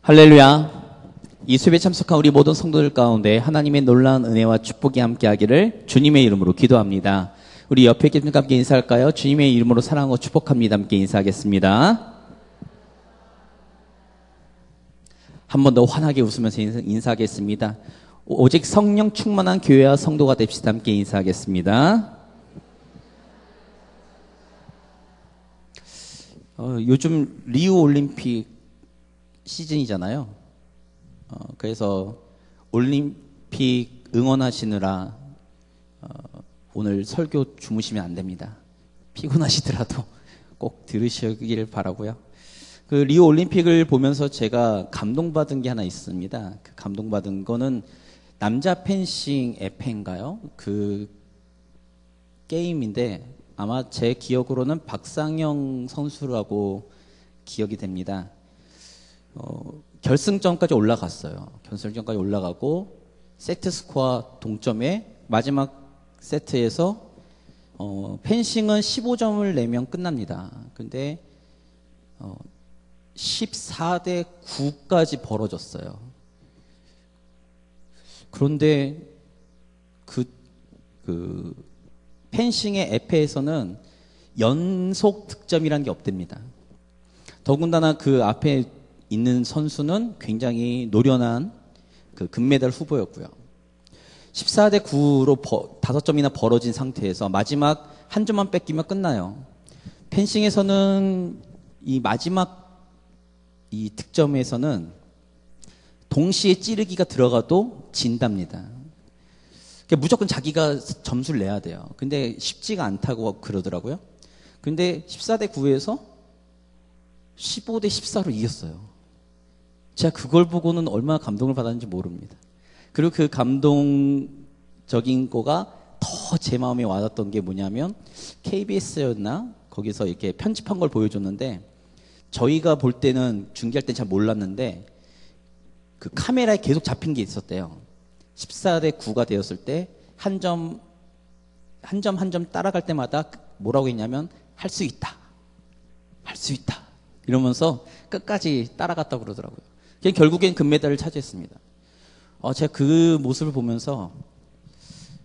할렐루야. 이 수업에 참석한 우리 모든 성도들 가운데 하나님의 놀라운 은혜와 축복이 함께하기를 주님의 이름으로 기도합니다. 우리 옆에 계신 분과 함께 인사할까요? 주님의 이름으로 사랑하고 축복합니다. 함께 인사하겠습니다. 한 번 더 환하게 웃으면서 인사하겠습니다. 오직 성령 충만한 교회와 성도가 됩시다. 함께 인사하겠습니다. 요즘 리우 올림픽 시즌이잖아요. 그래서 올림픽 응원하시느라 오늘 설교 주무시면 안 됩니다. 피곤하시더라도 꼭 들으시길 바라고요. 그 리우 올림픽을 보면서 제가 감동받은 게 하나 있습니다. 그 감동받은 거는 남자 펜싱 에페인가요? 그 게임인데 아마 제 기억으로는 박상영 선수라고 기억이 됩니다. 결승전까지 올라갔어요. 결승전까지 올라가고 세트 스코어 동점에 마지막 세트에서 펜싱은 15점을 내면 끝납니다. 근데 14대 9까지 벌어졌어요. 그런데 그 펜싱의 에페에서는 연속 득점이란 게 없답니다. 더군다나 그 앞에 있는 선수는 굉장히 노련한 그 금메달 후보였고요. 14대 9로 5점이나 벌어진 상태에서 마지막 한 점만 뺏기면 끝나요. 펜싱에서는 이 마지막 이 득점에서는 동시에 찌르기가 들어가도 진답니다. 그러니까 무조건 자기가 점수를 내야 돼요. 근데 쉽지가 않다고 그러더라고요. 근데 14대 9에서 15대 14로 이겼어요. 제가 그걸 보고는 얼마나 감동을 받았는지 모릅니다. 그리고 그 감동적인 거가 더 제 마음에 와닿았던 게 뭐냐면 KBS였나? 거기서 이렇게 편집한 걸 보여줬는데 저희가 볼 때는 중계할 때 잘 몰랐는데 그 카메라에 계속 잡힌 게 있었대요. 14대 9가 되었을 때 한 점 따라갈 때마다 뭐라고 했냐면 할 수 있다. 할 수 있다. 이러면서 끝까지 따라갔다고 그러더라고요. 결국엔 금메달을 차지했습니다. 제가 그 모습을 보면서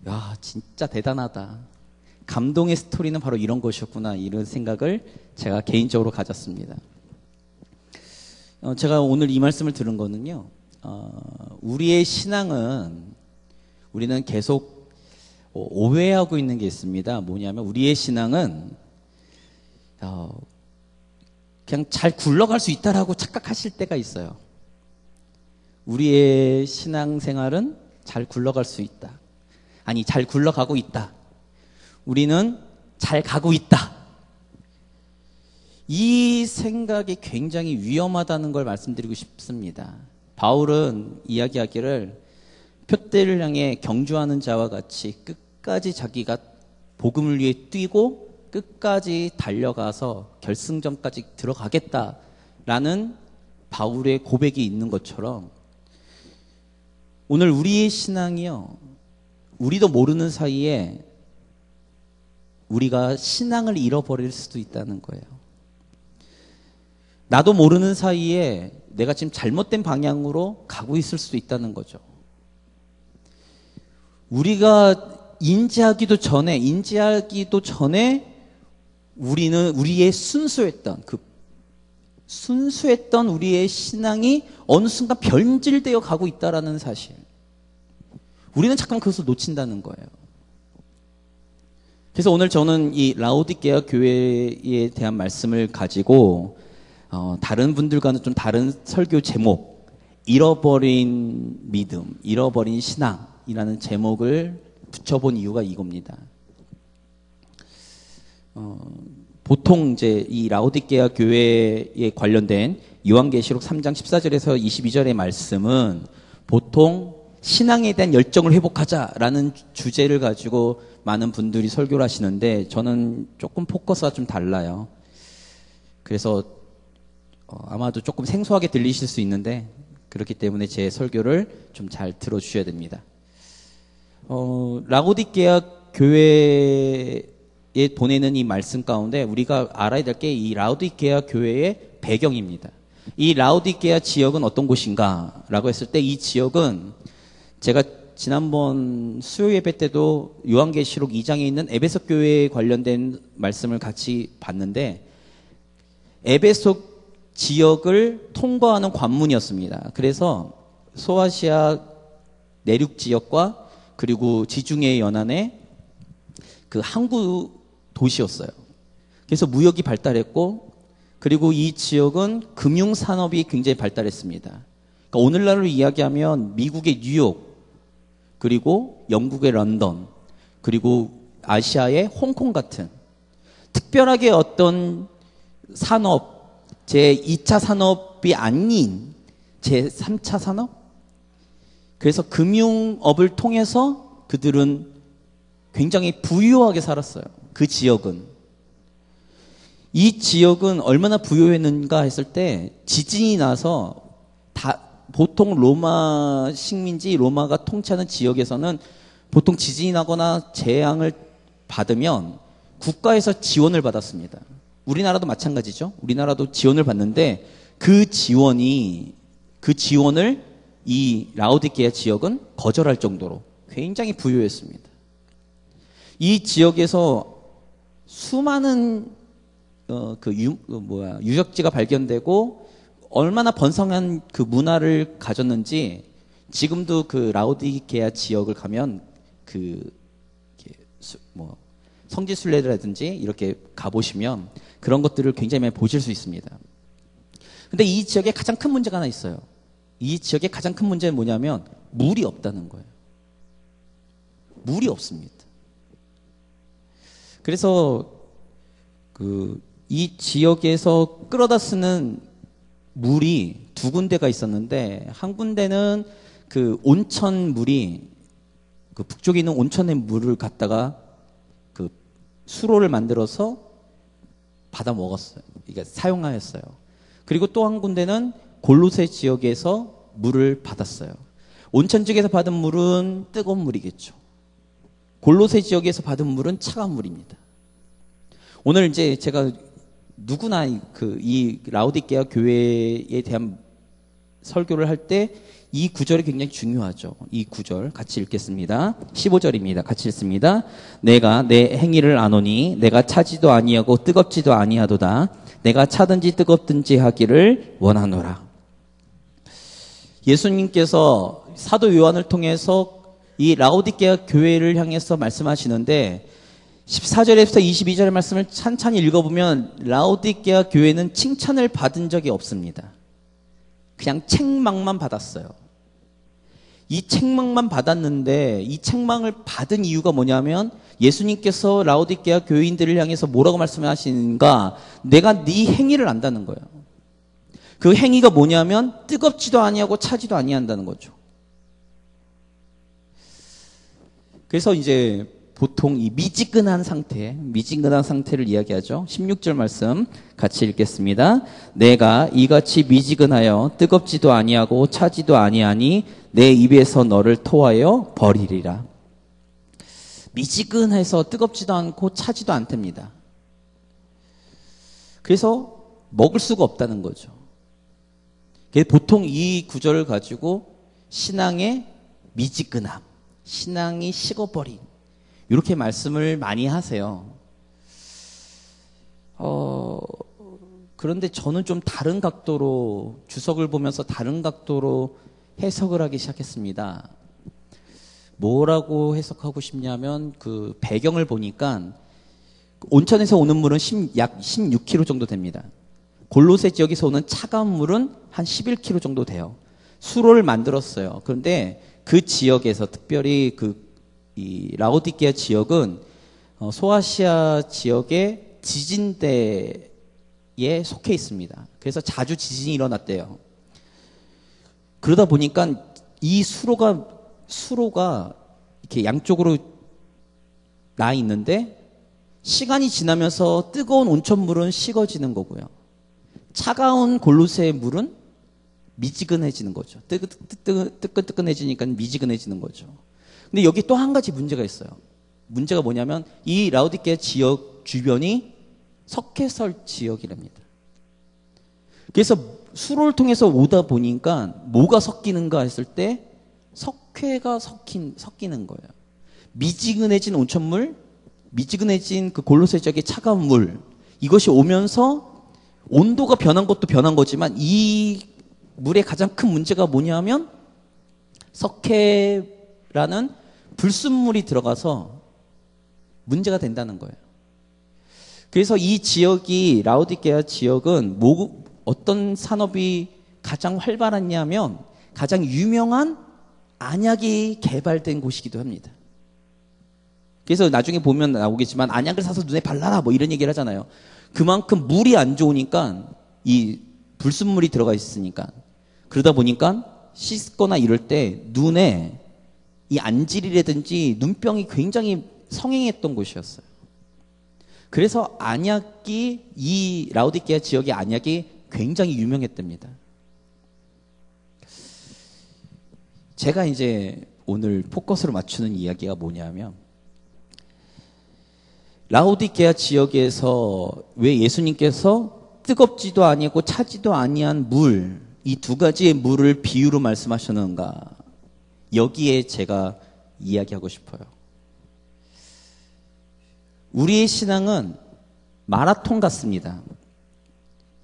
야 진짜 대단하다. 감동의 스토리는 바로 이런 것이었구나. 이런 생각을 제가 개인적으로 가졌습니다. 제가 오늘 이 말씀을 들은 거는요. 우리의 신앙은 우리는 계속 오해하고 있는 게 있습니다. 뭐냐면 우리의 신앙은 그냥 잘 굴러갈 수 있다라고 착각하실 때가 있어요. 우리의 신앙생활은 잘 굴러갈 수 있다. 아니 잘 굴러가고 있다. 우리는 잘 가고 있다. 이 생각이 굉장히 위험하다는 걸 말씀드리고 싶습니다. 바울은 이야기하기를 표대를 향해 경주하는 자와 같이 끝까지 자기가 복음을 위해 뛰고 끝까지 달려가서 결승점까지 들어가겠다라는 바울의 고백이 있는 것처럼 오늘 우리의 신앙이요. 우리도 모르는 사이에 우리가 신앙을 잃어버릴 수도 있다는 거예요. 나도 모르는 사이에 내가 지금 잘못된 방향으로 가고 있을 수도 있다는 거죠. 우리가 인지하기도 전에 우리는 우리의 순수했던 우리의 신앙이 어느 순간 변질되어 가고 있다라는 사실. 우리는 잠깐 그것을 놓친다는 거예요. 그래서 오늘 저는 이 라오디게아 교회에 대한 말씀을 가지고 다른 분들과는 좀 다른 설교 제목, 잃어버린 믿음, 잃어버린 신앙이라는 제목을 붙여본 이유가 이겁니다. 보통 이제 이 라오디게아 교회에 관련된 요한계시록 3장 14절에서 22절의 말씀은 보통 신앙에 대한 열정을 회복하자라는 주제를 가지고 많은 분들이 설교를 하시는데 저는 조금 포커스가 좀 달라요. 그래서 아마도 조금 생소하게 들리실 수 있는데 그렇기 때문에 제 설교를 좀 잘 들어주셔야 됩니다. 라오디게아 교회에 보내는 이 말씀 가운데 우리가 알아야 될 게 이 라오디게아 교회의 배경입니다. 이 라오디게아 지역은 어떤 곳인가? 라고 했을 때 이 지역은 제가 지난번 수요 예배 때도 요한계시록 2장에 있는 에베소 교회에 관련된 말씀을 같이 봤는데 에베소 지역을 통과하는 관문이었습니다. 그래서 소아시아 내륙 지역과 그리고 지중해 연안의 그 항구 도시였어요. 그래서 무역이 발달했고 그리고 이 지역은 금융 산업이 굉장히 발달했습니다. 그러니까 오늘날로 이야기하면 미국의 뉴욕 그리고 영국의 런던 그리고 아시아의 홍콩 같은 특별하게 어떤 산업 제2차 산업이 아닌 제3차 산업 그래서 금융업을 통해서 그들은 굉장히 부유하게 살았어요. 그 지역은. 이 지역은 얼마나 부유했는가 했을 때 지진이 나서 보통 로마 식민지 로마가 통치하는 지역에서는 보통 지진이 나거나 재앙을 받으면 국가에서 지원을 받았습니다. 우리나라도 마찬가지죠. 우리나라도 지원을 받는데 그 지원을 이 라오디게아 지역은 거절할 정도로 굉장히 부유했습니다. 이 지역에서 수많은 유적지가 발견되고 얼마나 번성한 그 문화를 가졌는지 지금도 그 라오디게아 지역을 가면 성지순례라든지 이렇게 가보시면 그런 것들을 굉장히 많이 보실 수 있습니다. 근데 이 지역에 가장 큰 문제가 하나 있어요. 이 지역의 가장 큰 문제는 뭐냐면 물이 없다는 거예요. 물이 없습니다. 그래서 이 지역에서 끌어다 쓰는 물이 두 군데가 있었는데 한 군데는 그 온천 물이 그 북쪽에 있는 온천의 물을 갖다가 그 수로를 만들어서 받아 먹었어요. 이게 사용하였어요. 그리고 또 한 군데는 골로새 지역에서 물을 받았어요. 온천 지역에서 받은 물은 뜨거운 물이겠죠. 골로새 지역에서 받은 물은 차가운 물입니다. 오늘 이제 제가 누구나 이 라오디게아 교회에 대한 설교를 할 때 이 구절이 굉장히 중요하죠. 이 구절 같이 읽겠습니다. 15절입니다. 같이 읽습니다. 내가 내 행위를 아노니 내가 차지도 아니하고 뜨겁지도 아니하도다. 내가 차든지 뜨겁든지 하기를 원하노라. 예수님께서 사도 요한을 통해서 이 라오디게아 교회를 향해서 말씀하시는데 14절에서 22절의 말씀을 찬찬히 읽어보면 라오디게아 교회는 칭찬을 받은 적이 없습니다. 그냥 책망만 받았어요. 이 책망만 받았는데 이 책망을 받은 이유가 뭐냐면 예수님께서 라오디게아 교인들을 향해서 뭐라고 말씀하시는가? 내가 네 행위를 안다는 거예요. 그 행위가 뭐냐면 뜨겁지도 아니하고 차지도 아니한다는 거죠. 그래서 이제 보통 이 미지근한 상태를 이야기하죠. 16절 말씀 같이 읽겠습니다. 내가 이같이 미지근하여 뜨겁지도 아니하고 차지도 아니하니 내 입에서 너를 토하여 버리리라. 미지근해서 뜨겁지도 않고 차지도 않답니다. 그래서 먹을 수가 없다는 거죠. 보통 이 구절을 가지고 신앙의 미지근함, 신앙이 식어버린 이렇게 말씀을 많이 하세요. 그런데 저는 좀 다른 각도로 주석을 보면서 다른 각도로 해석을 하기 시작했습니다. 뭐라고 해석하고 싶냐면 그 배경을 보니까 온천에서 오는 물은 약 16km 정도 됩니다. 골로새 지역에서 오는 차가운 물은 한 11km 정도 돼요. 수로를 만들었어요. 그런데 그 지역에서 특별히 이 라오디게아 지역은 소아시아 지역의 지진대에 속해 있습니다. 그래서 자주 지진이 일어났대요. 그러다 보니까 이 수로가 이렇게 양쪽으로 나 있는데 시간이 지나면서 뜨거운 온천물은 식어지는 거고요. 차가운 골로새 물은 미지근해지는 거죠. 뜨끈뜨끈해지니까 미지근해지는 거죠. 근데 여기 또 한 가지 문제가 있어요. 문제가 뭐냐면 이 라오디게아 지역 주변이 석회설 지역이랍니다. 그래서 수로를 통해서 오다 보니까 뭐가 섞이는가 했을 때 석회가 섞이는 거예요. 미지근해진 온천물, 미지근해진 그 골로새 지역의 차가운 물, 이것이 오면서 온도가 변한 것도 변한 거지만 이 물의 가장 큰 문제가 뭐냐면 석회라는 불순물이 들어가서 문제가 된다는 거예요. 그래서 이 지역이 라오디게아 지역은 어떤 산업이 가장 활발했냐면 가장 유명한 안약이 개발된 곳이기도 합니다. 그래서 나중에 보면 나오겠지만 안약을 사서 눈에 발라라 뭐 이런 얘기를 하잖아요. 그만큼 물이 안 좋으니까 이 불순물이 들어가 있으니까 그러다 보니까 씻거나 이럴 때 눈에 이 안질이라든지 눈병이 굉장히 성행했던 곳이었어요. 그래서 안약이 이 라오디게아 지역의 안약이 굉장히 유명했답니다. 제가 이제 오늘 포커스를 맞추는 이야기가 뭐냐면 라오디게아 지역에서 왜 예수님께서 뜨겁지도 아니고 차지도 아니한 물, 이 두 가지의 물을 비유로 말씀하셨는가? 여기에 제가 이야기하고 싶어요. 우리의 신앙은 마라톤 같습니다.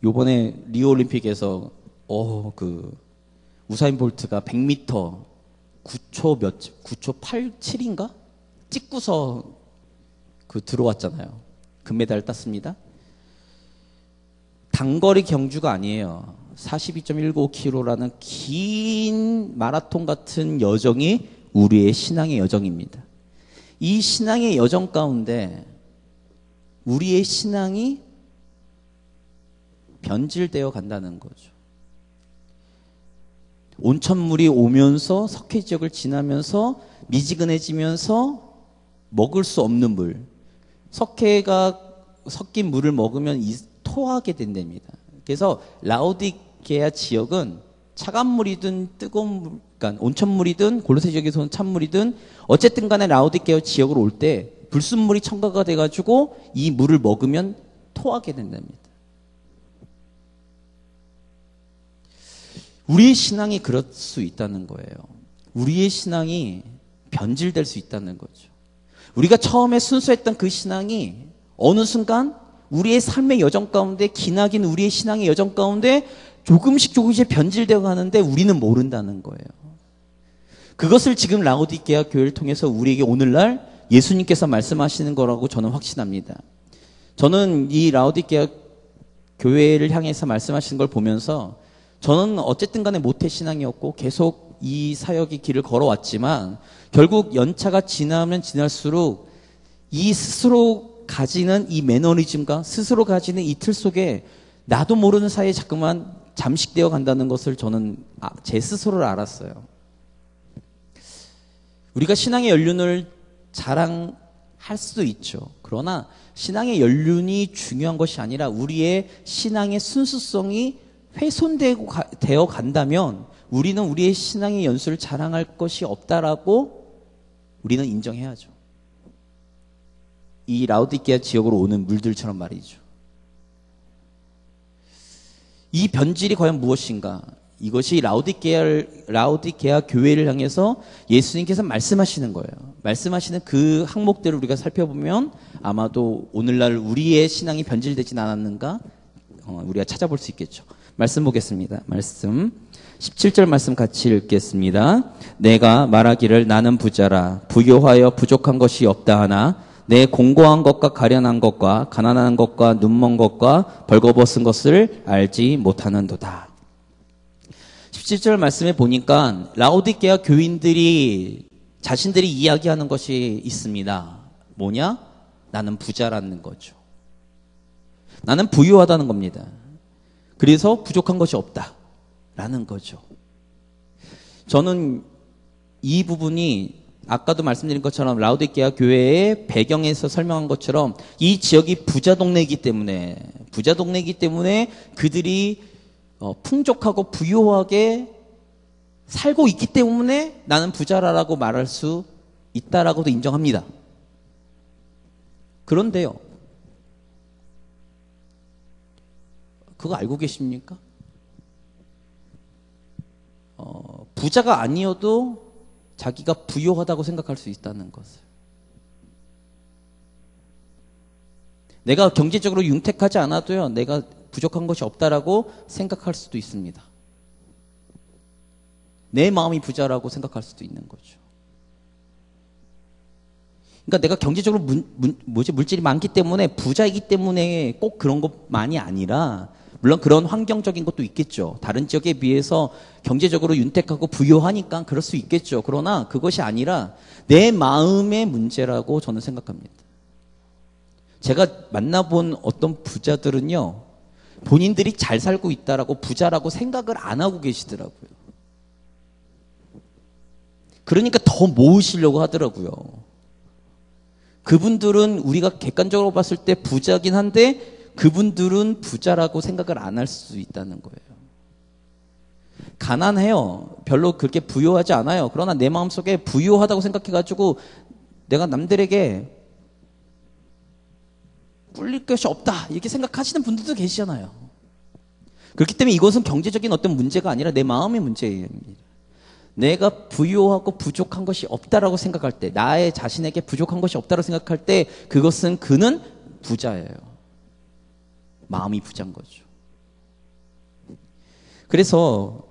요번에 리오 올림픽에서 우사인 볼트가 100m 9초 87인가? 찍고서 들어왔잖아요. 금메달을 땄습니다. 단거리 경주가 아니에요. 42.195km라는 긴 마라톤 같은 여정이 우리의 신앙의 여정입니다. 이 신앙의 여정 가운데 우리의 신앙이 변질되어 간다는 거죠. 온천물이 오면서 석회 지역을 지나면서 미지근해지면서 먹을 수 없는 물, 석회가 섞인 물을 먹으면 토하게 된답니다. 그래서 라오디게아 지역은 차가운 물이든 뜨거운 물, 그러니까 온천물이든 골로새 지역에서 온 찬물이든 어쨌든 간에 라오디게아 지역으로 올 때 불순물이 첨가가 돼가지고 이 물을 먹으면 토하게 된답니다. 우리의 신앙이 그럴 수 있다는 거예요. 우리의 신앙이 변질될 수 있다는 거죠. 우리가 처음에 순수했던 그 신앙이 어느 순간 우리의 삶의 여정 가운데, 기나긴 우리의 신앙의 여정 가운데 조금씩 변질되어 가는데 우리는 모른다는 거예요. 그것을 지금 라오디게아 교회를 통해서 우리에게 오늘날 예수님께서 말씀하시는 거라고 저는 확신합니다. 저는 이 라오디게아 교회를 향해서 말씀하시는 걸 보면서 저는 어쨌든 간에 모태신앙이었고 계속 이 사역의 길을 걸어왔지만 결국 연차가 지나면 지날수록 이 스스로 가지는 이 매너리즘과 스스로 가지는 이 틀 속에 나도 모르는 사이에 자꾸만 잠식되어 간다는 것을 저는 제 스스로를 알았어요. 우리가 신앙의 연륜을 자랑할 수도 있죠. 그러나 신앙의 연륜이 중요한 것이 아니라 우리의 신앙의 순수성이 훼손되어 간다면 우리는 우리의 신앙의 연수를 자랑할 것이 없다라고 우리는 인정해야죠. 이 라오디게아 지역으로 오는 물들처럼 말이죠. 이 변질이 과연 무엇인가? 이것이 라오디게아 교회를 향해서 예수님께서 말씀하시는 거예요. 말씀하시는 그 항목들을 우리가 살펴보면 아마도 오늘날 우리의 신앙이 변질되진 않았는가? 우리가 찾아볼 수 있겠죠. 말씀 보겠습니다. 말씀 17절 말씀 같이 읽겠습니다. 내가 말하기를 나는 부자라 부요하여 부족한 것이 없다 하나 내 공고한 것과 가련한 것과 가난한 것과 눈먼 것과 벌거벗은 것을 알지 못하는도다. 17절 말씀에 보니까 라오디게아 교인들이 자신들이 이야기하는 것이 있습니다. 뭐냐? 나는 부자라는 거죠. 나는 부유하다는 겁니다. 그래서 부족한 것이 없다라는 거죠. 저는 이 부분이 아까도 말씀드린 것처럼 라오디게아 교회의 배경에서 설명한 것처럼 이 지역이 부자 동네이기 때문에 그들이 풍족하고 부유하게 살고 있기 때문에 나는 부자라고 말할 수 있다라고도 인정합니다. 그런데요, 그거 알고 계십니까? 부자가 아니어도 자기가 부유하다고 생각할 수 있다는 것을. 내가 경제적으로 윤택하지 않아도요, 내가 부족한 것이 없다라고 생각할 수도 있습니다. 내 마음이 부자라고 생각할 수도 있는 거죠. 그러니까 내가 경제적으로 물질이 많기 때문에 부자이기 때문에 꼭 그런 것만이 아니라, 물론 그런 환경적인 것도 있겠죠. 다른 지역에 비해서 경제적으로 윤택하고 부유하니까 그럴 수 있겠죠. 그러나 그것이 아니라 내 마음의 문제라고 저는 생각합니다. 제가 만나본 어떤 부자들은요, 본인들이 잘 살고 있다라고 부자라고 생각을 안 하고 계시더라고요. 그러니까 더 모으시려고 하더라고요. 그분들은 우리가 객관적으로 봤을 때 부자긴 한데 그분들은 부자라고 생각을 안 할 수 있다는 거예요. 가난해요. 별로 그렇게 부유하지 않아요. 그러나 내 마음속에 부유하다고 생각해가지고 내가 남들에게 꿀릴 것이 없다 이렇게 생각하시는 분들도 계시잖아요. 그렇기 때문에 이것은 경제적인 어떤 문제가 아니라 내 마음의 문제입니다. 내가 부유하고 부족한 것이 없다라고 생각할 때, 나의 자신에게 부족한 것이 없다라고 생각할 때 그는 부자예요. 마음이 부자인 거죠. 그래서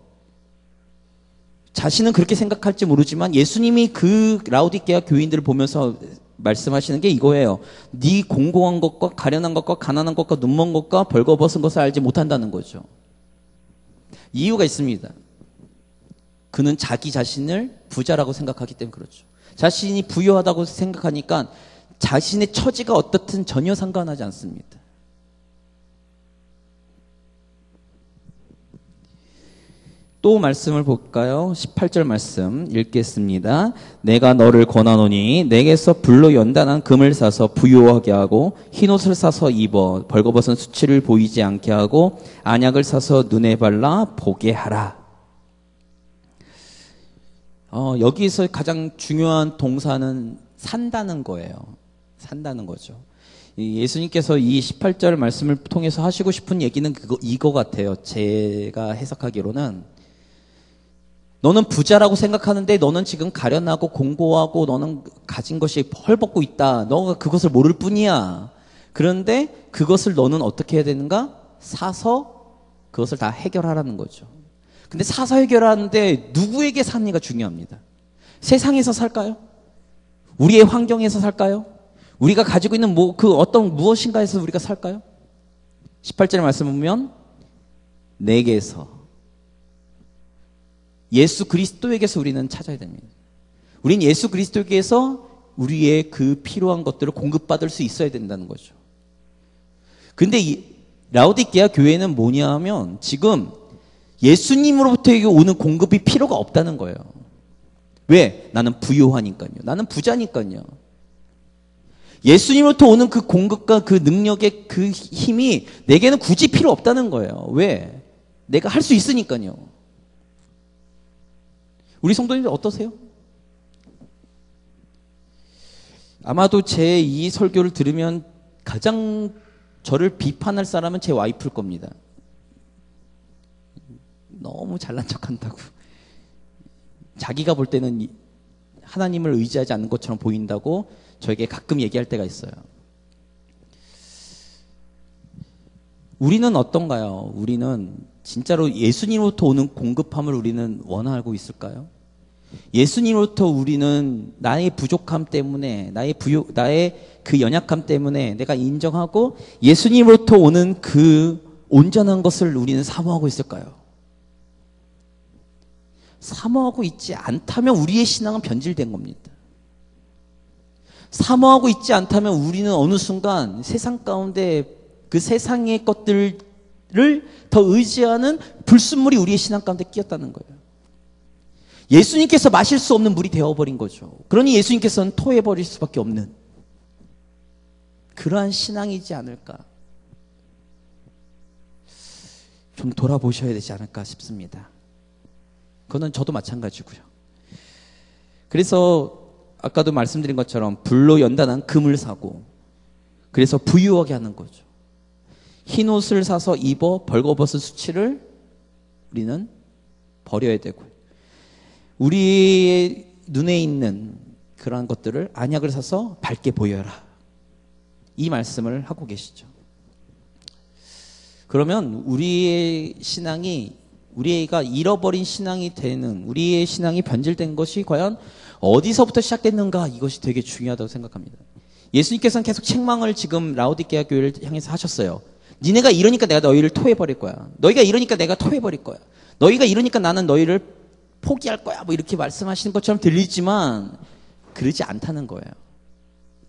자신은 그렇게 생각할지 모르지만 예수님이 그 라오디게아 교인들을 보면서 말씀하시는 게 이거예요. 네 공고한 것과 가련한 것과 가난한 것과 눈먼 것과 벌거벗은 것을 알지 못한다는 거죠. 이유가 있습니다. 그는 자기 자신을 부자라고 생각하기 때문에 그렇죠. 자신이 부유하다고 생각하니까 자신의 처지가 어떻든 전혀 상관하지 않습니다. 또 말씀을 볼까요? 18절 말씀 읽겠습니다. 내가 너를 권하노니 내게서 불로 연단한 금을 사서 부유하게 하고 흰옷을 사서 입어 벌거벗은 수치를 보이지 않게 하고 안약을 사서 눈에 발라 보게 하라. 여기서 가장 중요한 동사는 산다는 거예요. 산다는 거죠. 예수님께서 이 18절 말씀을 통해서 하시고 싶은 얘기는 이거 같아요. 제가 해석하기로는 너는 부자라고 생각하는데 너는 지금 가련하고 공고하고 너는 가진 것이 헐벗고 있다. 너가 그것을 모를 뿐이야. 그런데 그것을 너는 어떻게 해야 되는가? 사서 그것을 다 해결하라는 거죠. 근데 사서 해결하는데 누구에게 사느냐가 중요합니다. 세상에서 살까요? 우리의 환경에서 살까요? 우리가 가지고 있는 어떤 무엇인가에서 우리가 살까요? 18절의 말씀 보면 내게서 예수 그리스도에게서 우리는 찾아야 됩니다. 우린 예수 그리스도에게서 우리의 그 필요한 것들을 공급받을 수 있어야 된다는 거죠. 근데 이 라오디게아 교회는 뭐냐 하면 지금 예수님으로부터 오는 공급이 필요가 없다는 거예요. 왜? 나는 부유하니까요. 나는 부자니까요. 예수님으로부터 오는 그 공급과 그 능력의 그 힘이 내게는 굳이 필요 없다는 거예요. 왜? 내가 할 수 있으니까요. 우리 성도님들 어떠세요? 아마도 제 이 설교를 들으면 가장 저를 비판할 사람은 제 와이프일 겁니다. 너무 잘난 척한다고. 자기가 볼 때는 하나님을 의지하지 않는 것처럼 보인다고 저에게 가끔 얘기할 때가 있어요. 우리는 어떤가요? 우리는 진짜로 예수님으로부터 오는 공급함을 우리는 원하고 있을까요? 예수님으로부터 우리는 나의 부족함 때문에 나의 그 연약함 때문에 내가 인정하고 예수님으로부터 오는 그 온전한 것을 우리는 사모하고 있을까요? 사모하고 있지 않다면 우리의 신앙은 변질된 겁니다. 사모하고 있지 않다면 우리는 어느 순간 세상 가운데 그 세상의 것들을 더 의지하는 불순물이 우리의 신앙 가운데 끼었다는 거예요. 예수님께서 마실 수 없는 물이 되어버린 거죠. 그러니 예수님께서는 토해버릴 수밖에 없는 그러한 신앙이지 않을까. 좀 돌아보셔야 되지 않을까 싶습니다. 그거는 저도 마찬가지고요. 그래서 아까도 말씀드린 것처럼 불로 연단한 금을 사고 그래서 부유하게 하는 거죠. 흰 옷을 사서 입어 벌거벗은 수치를 우리는 버려야 되고요. 우리의 눈에 있는 그러한 것들을 안약을 사서 밝게 보여라. 이 말씀을 하고 계시죠. 그러면 우리의 신앙이, 우리가 잃어버린 신앙이 되는, 우리의 신앙이 변질된 것이 과연 어디서부터 시작됐는가, 이것이 되게 중요하다고 생각합니다. 예수님께서는 계속 책망을 지금 라오디게아 교회를 향해서 하셨어요. 니네가 이러니까 내가 너희를 토해버릴 거야. 너희가 이러니까 내가 토해버릴 거야. 너희가 이러니까 나는 너희를 포기할 거야. 뭐 이렇게 말씀하시는 것처럼 들리지만 그러지 않다는 거예요.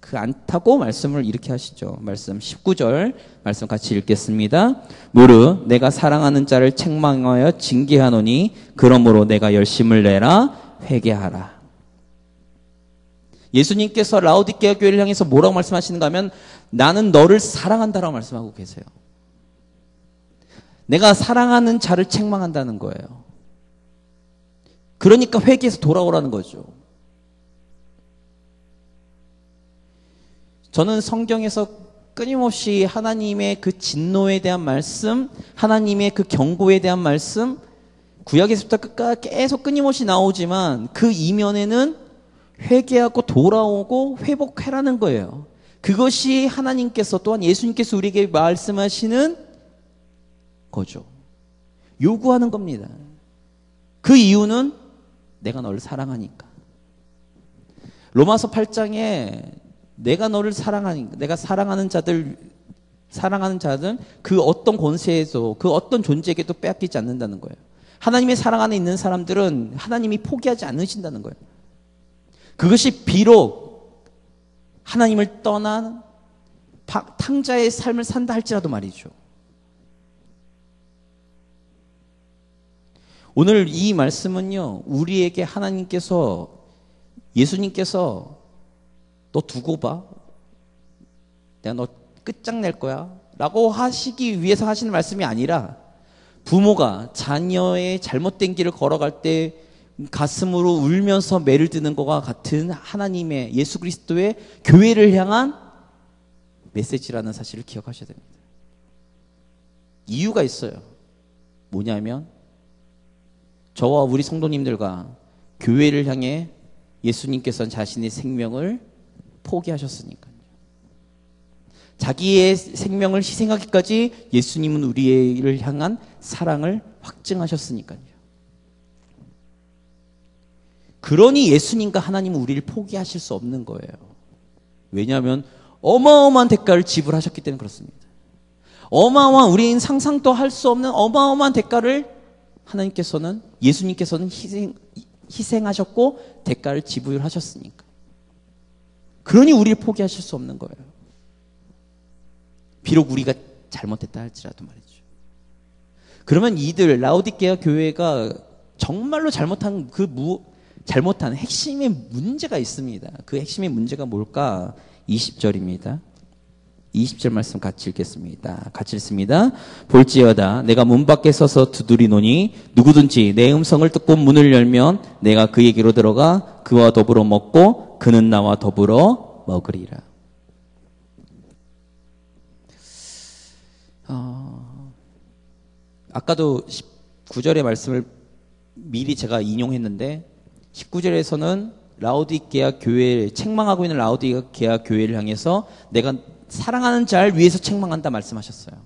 그 않다고 말씀을 이렇게 하시죠. 말씀 19절 말씀 같이 읽겠습니다. 무릇 내가 사랑하는 자를 책망하여 징계하노니 그러므로 내가 열심을 내라 회개하라. 예수님께서 라오디게아 교회를 향해서 뭐라고 말씀하시는가 하면 나는 너를 사랑한다라고 말씀하고 계세요. 내가 사랑하는 자를 책망한다는 거예요. 그러니까 회개해서 돌아오라는 거죠. 저는 성경에서 끊임없이 하나님의 그 진노에 대한 말씀, 하나님의 그 경고에 대한 말씀, 구약에서부터 끝까지 계속 끊임없이 나오지만 그 이면에는 회개하고 돌아오고 회복해라는 거예요. 그것이 하나님께서 또한 예수님께서 우리에게 말씀하시는 거죠. 요구하는 겁니다. 그 이유는 내가 너를 사랑하니까. 로마서 8장에 내가 너를 사랑하니까, 내가 사랑하는 자들 그 어떤 권세에서 그 어떤 존재에게도 빼앗기지 않는다는 거예요. 하나님의 사랑 안에 있는 사람들은 하나님이 포기하지 않으신다는 거예요. 그것이 비록 하나님을 떠난 탕자의 삶을 산다 할지라도 말이죠. 오늘 이 말씀은요, 우리에게 하나님께서, 예수님께서 너 두고 봐. 내가 너 끝장낼 거야. 라고 하시기 위해서 하시는 말씀이 아니라 부모가 자녀의 잘못된 길을 걸어갈 때 가슴으로 울면서 매를 드는 것과 같은 하나님의 예수 그리스도의 교회를 향한 메시지라는 사실을 기억하셔야 됩니다. 이유가 있어요. 뭐냐면 저와 우리 성도님들과 교회를 향해 예수님께서는 자신의 생명을 포기하셨으니까요. 자기의 생명을 희생하기까지 예수님은 우리를 향한 사랑을 확증하셨으니까요. 그러니 예수님과 하나님은 우리를 포기하실 수 없는 거예요. 왜냐하면 어마어마한 대가를 지불하셨기 때문에 그렇습니다. 어마어마한, 우리는 상상도 할 수 없는 어마어마한 대가를 하나님께서는, 예수님께서는 희생하셨고 대가를 지불하셨으니까. 그러니 우리를 포기하실 수 없는 거예요. 비록 우리가 잘못했다 할지라도 말이죠. 그러면 이들 라오디게아 교회가 정말로 잘못한 잘못한 핵심의 문제가 있습니다. 그 핵심의 문제가 뭘까? 20절입니다. 20절 말씀 같이 읽겠습니다. 같이 읽습니다. 볼지어다 내가 문 밖에 서서 두드리노니 누구든지 내 음성을 듣고 문을 열면 내가 그에게로 들어가 그와 더불어 먹고 그는 나와 더불어 먹으리라. 아까도 19절의 말씀을 미리 제가 인용했는데 19절에서는 라오디게아 교회, 책망하고 있는 라오디게아 교회를 향해서 내가 사랑하는 자를 위해서 책망한다 말씀하셨어요.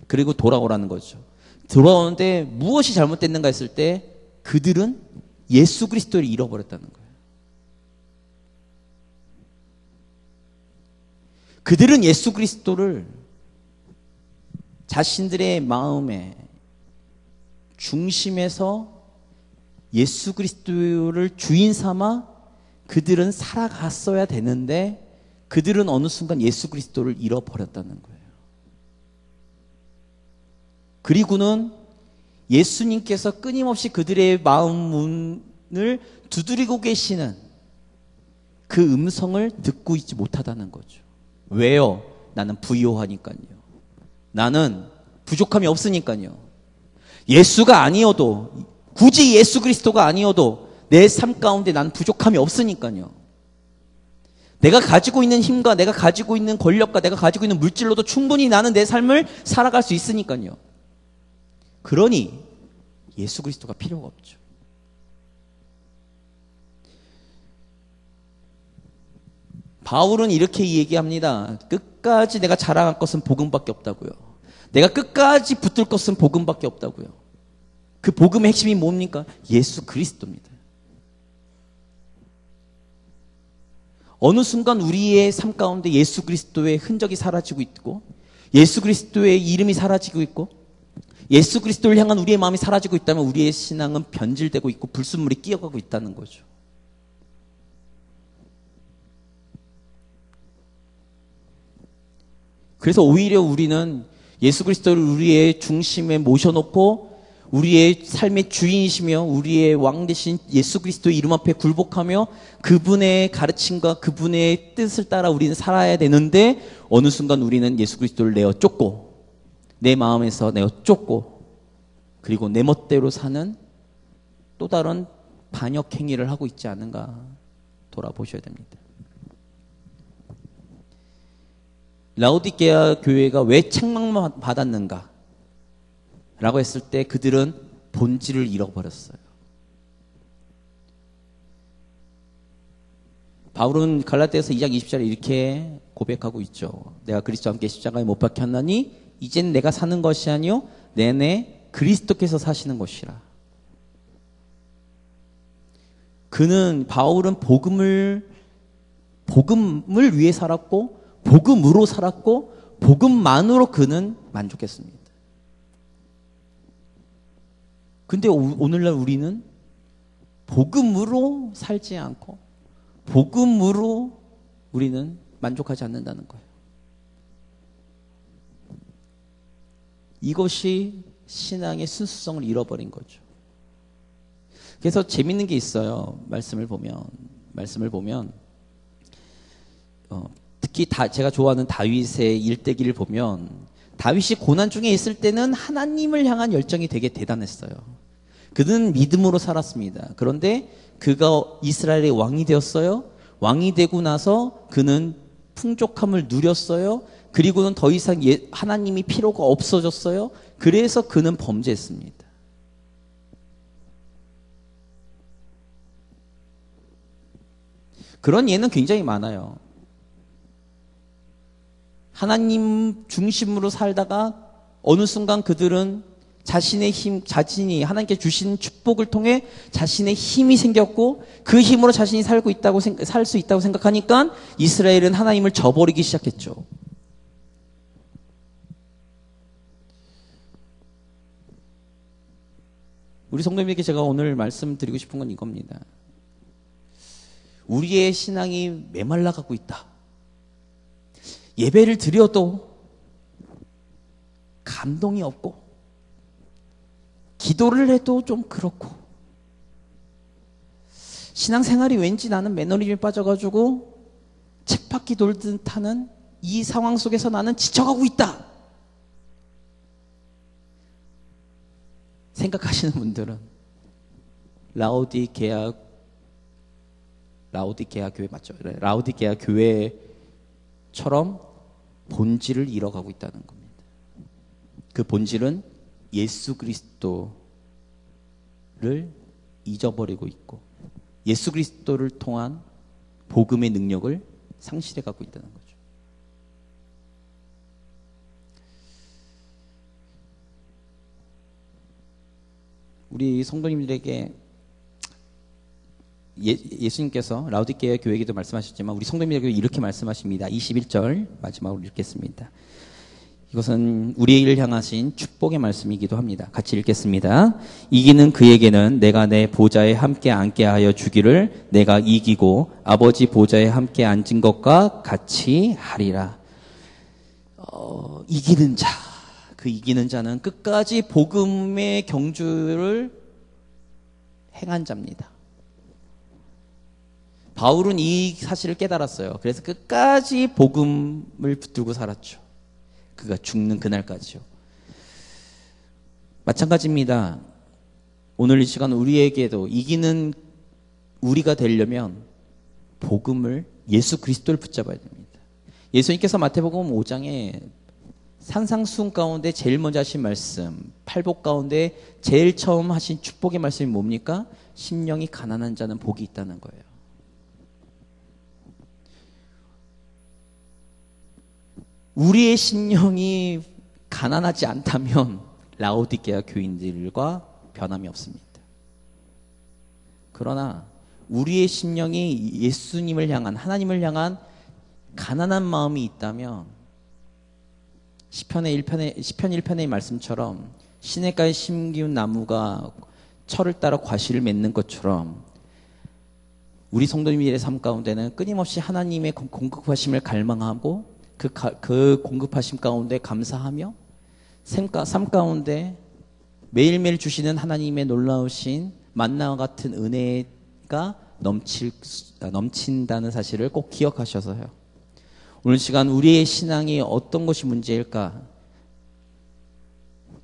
그리고 돌아오라는 거죠. 돌아오는데 무엇이 잘못됐는가 했을 때 그들은 예수 그리스도를 잃어버렸다는 거예요. 그들은 예수 그리스도를 자신들의 마음의 중심에서 예수 그리스도를 주인 삼아 그들은 살아갔어야 되는데 그들은 어느 순간 예수 그리스도를 잃어버렸다는 거예요. 그리고는 예수님께서 끊임없이 그들의 마음 문을 두드리고 계시는 그 음성을 듣고 있지 못하다는 거죠. 왜요? 나는 부요하니까요. 나는 부족함이 없으니까요. 예수가 아니어도, 굳이 예수 그리스도가 아니어도 내 삶 가운데 나는 부족함이 없으니까요. 내가 가지고 있는 힘과 내가 가지고 있는 권력과 내가 가지고 있는 물질로도 충분히 나는 내 삶을 살아갈 수 있으니까요. 그러니 예수 그리스도가 필요가 없죠. 바울은 이렇게 얘기합니다. 끝까지 내가 자랑할 것은 복음밖에 없다고요. 내가 끝까지 붙들 것은 복음밖에 없다고요. 그 복음의 핵심이 뭡니까? 예수 그리스도입니다. 어느 순간 우리의 삶 가운데 예수 그리스도의 흔적이 사라지고 있고, 예수 그리스도의 이름이 사라지고 있고, 예수 그리스도를 향한 우리의 마음이 사라지고 있다면 우리의 신앙은 변질되고 있고 불순물이 끼어가고 있다는 거죠. 그래서 오히려 우리는 예수 그리스도를 우리의 중심에 모셔놓고 우리의 삶의 주인이시며 우리의 왕 되신 예수 그리스도의 이름 앞에 굴복하며 그분의 가르침과 그분의 뜻을 따라 우리는 살아야 되는데, 어느 순간 우리는 예수 그리스도를 내어 쫓고 내 마음에서 내어 쫓고 그리고 내 멋대로 사는 또 다른 반역 행위를 하고 있지 않은가 돌아보셔야 됩니다. 라오디게아 교회가 왜 책망만 받았는가 라고 했을 때 그들은 본질을 잃어버렸어요. 바울은 갈라디아서 2장 20절에 이렇게 고백하고 있죠. 내가 그리스도와 함께 십자가에 못 박혔나니 이젠 내가 사는 것이 아니요 내내 그리스도께서 사시는 것이라. 바울은 복음을 위해 살았고 복음으로 살았고 복음만으로 그는 만족했습니다. 근데 오늘날 우리는 복음으로 살지 않고 복음으로 우리는 만족하지 않는다는 거예요. 이것이 신앙의 순수성을 잃어버린 거죠. 그래서 재밌는 게 있어요. 말씀을 보면 특히 제가 좋아하는 다윗의 일대기를 보면 다윗이 고난 중에 있을 때는 하나님을 향한 열정이 되게 대단했어요. 그는 믿음으로 살았습니다. 그런데 그가 이스라엘의 왕이 되었어요. 왕이 되고 나서 그는 풍족함을 누렸어요. 그리고는 더 이상 하나님이 필요가 없어졌어요. 그래서 그는 범죄했습니다. 그런 예는 굉장히 많아요. 하나님 중심으로 살다가 어느 순간 그들은 자신이 하나님께 주신 축복을 통해 자신의 힘이 생겼고 그 힘으로 자신이 살 수 있다고 생각하니까 이스라엘은 하나님을 저버리기 시작했죠. 우리 성도님에게 제가 오늘 말씀드리고 싶은 건 이겁니다. 우리의 신앙이 메말라가고 있다. 예배를 드려도 감동이 없고 기도를 해도 좀 그렇고 신앙생활이 왠지 나는 매너리즘에 빠져가지고 쳇바퀴 돌듯 하는 이 상황 속에서 나는 지쳐가고 있다 생각하시는 분들은 라오디게아 교회 맞죠? 라오디게아 교회처럼 본질을 잃어가고 있다는 겁니다. 그 본질은 예수 그리스도를 잊어버리고 있고 예수 그리스도를 통한 복음의 능력을 상실해 가고 있다는 거죠. 우리 성도님들에게 예수님께서 라오디게아 교회에게도 말씀하셨지만 우리 성도님들에게 이렇게 말씀하십니다. 21절 마지막으로 읽겠습니다. 이것은 우리를 향하신 축복의 말씀이기도 합니다. 같이 읽겠습니다. 이기는 그에게는 내가 내 보좌에 함께 앉게 하여 주기를 내가 이기고 아버지 보좌에 함께 앉은 것과 같이 하리라. 이기는 자, 그 이기는 자는 끝까지 복음의 경주를 행한 자입니다. 바울은 이 사실을 깨달았어요. 그래서 끝까지 복음을 붙들고 살았죠. 그가 죽는 그날까지요. 마찬가지입니다. 오늘 이 시간 우리에게도 이기는 우리가 되려면 복음을 예수 그리스도를 붙잡아야 됩니다. 예수님께서 마태복음 5장에 산상수훈 가운데 제일 먼저 하신 말씀, 팔복 가운데 제일 처음 하신 축복의 말씀이 뭡니까? 심령이 가난한 자는 복이 있다는 거예요. 우리의 심령이 가난하지 않다면 라오디게아 교인들과 변함이 없습니다. 그러나 우리의 심령이 예수님을 향한, 하나님을 향한 가난한 마음이 있다면 시편 1편의 말씀처럼 시냇가에 심기운 나무가 철을 따라 과실을 맺는 것처럼 우리 성도님들의 삶 가운데는 끊임없이 하나님의 공급하심을 갈망하고 그 공급하심 가운데 감사하며 삶 가운데 매일매일 주시는 하나님의 놀라우신 만나와 같은 은혜가 넘친다는 사실을 꼭 기억하셔서요. 오늘 시간 우리의 신앙이 어떤 것이 문제일까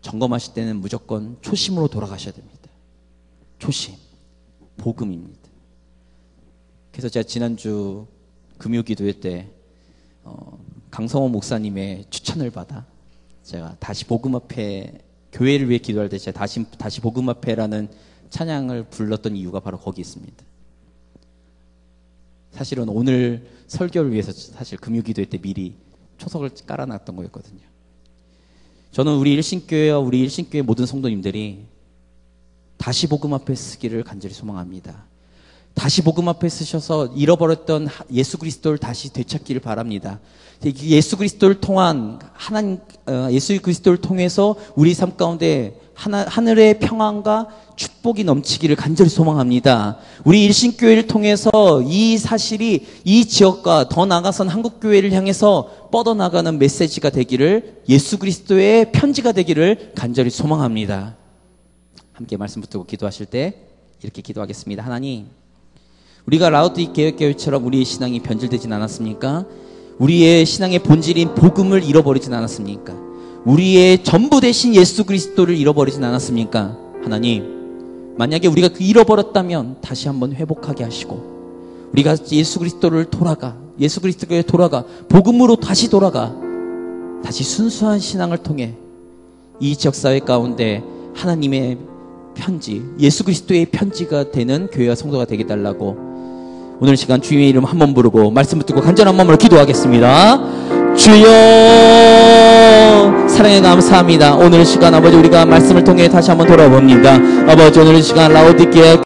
점검하실 때는 무조건 초심으로 돌아가셔야 됩니다. 초심, 복음입니다. 그래서 제가 지난주 금요기도회 때 강성호 목사님의 추천을 받아 제가 다시 복음 앞에, 교회를 위해 기도할 때 제가 다시 복음 앞에라는 찬양을 불렀던 이유가 바로 거기 있습니다. 사실은 오늘 설교를 위해서 사실 금요기도회 때 미리 초석을 깔아놨던 거였거든요. 저는 우리 일신교회와 우리 일신교회 모든 성도님들이 다시 복음 앞에 쓰기를 간절히 소망합니다. 다시 복음 앞에 쓰셔서 잃어버렸던 예수 그리스도를 다시 되찾기를 바랍니다. 예수 그리스도를 통한 예수 그리스도를 통해서 우리 삶 가운데 하늘의 평안과 축복이 넘치기를 간절히 소망합니다. 우리 일신교회를 통해서 이 사실이 이 지역과 더 나아가선 한국교회를 향해서 뻗어나가는 메시지가 되기를, 예수 그리스도의 편지가 되기를 간절히 소망합니다. 함께 말씀 붙들고 기도하실 때 이렇게 기도하겠습니다. 하나님, 우리가 라오디게아 교회처럼 우리의 신앙이 변질되진 않았습니까? 우리의 신앙의 본질인 복음을 잃어버리진 않았습니까? 우리의 전부 되신 예수 그리스도를 잃어버리진 않았습니까? 하나님, 만약에 우리가 잃어버렸다면 다시 한번 회복하게 하시고, 우리가 예수 그리스도에 돌아가 복음으로 다시 돌아가 다시 순수한 신앙을 통해 이 지역사회 가운데 하나님의 편지, 예수 그리스도의 편지가 되는 교회와 성도가 되게 달라고 오늘 시간 주님의 이름 한번 부르고 말씀 붙들고 간절한 마음으로 기도하겠습니다. 주여, 사랑에 감사합니다. 오늘 시간 아버지, 우리가 말씀을 통해 다시 한번 돌아봅니다. 아버지, 오늘 시간 라오디게아